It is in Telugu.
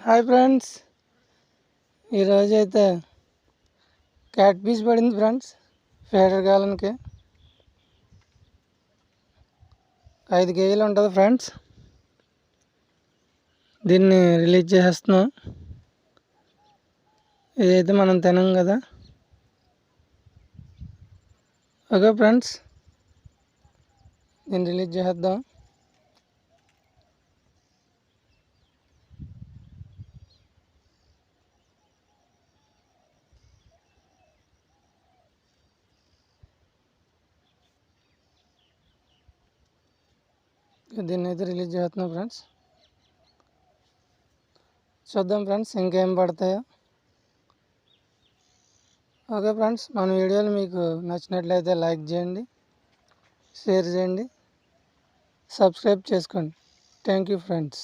హాయ్ ఫ్రెండ్స్, ఈరోజైతే క్యాట్ పీస్ పడింది ఫ్రెండ్స్. ఫీడర్ గాలన్కి 5 కేజీలు ఉంటుంది ఫ్రెండ్స్. దీన్ని రిలీజ్ చేసేస్తున్నాం. ఇదైతే మనం తినం కదా. ఓకే ఫ్రెండ్స్, దీన్ని రిలీజ్ చేసేద్దాం. దీన్ని అయితే రిలీజ్ చేస్తున్నాం ఫ్రెండ్స్. చూద్దాం ఫ్రెండ్స్ ఇంకేం పడతాయో. ఓకే ఫ్రెండ్స్, మన వీడియోలు మీకు నచ్చినట్లయితే లైక్ చేయండి, షేర్ చేయండి, సబ్స్క్రైబ్ చేసుకోండి. Thank you friends.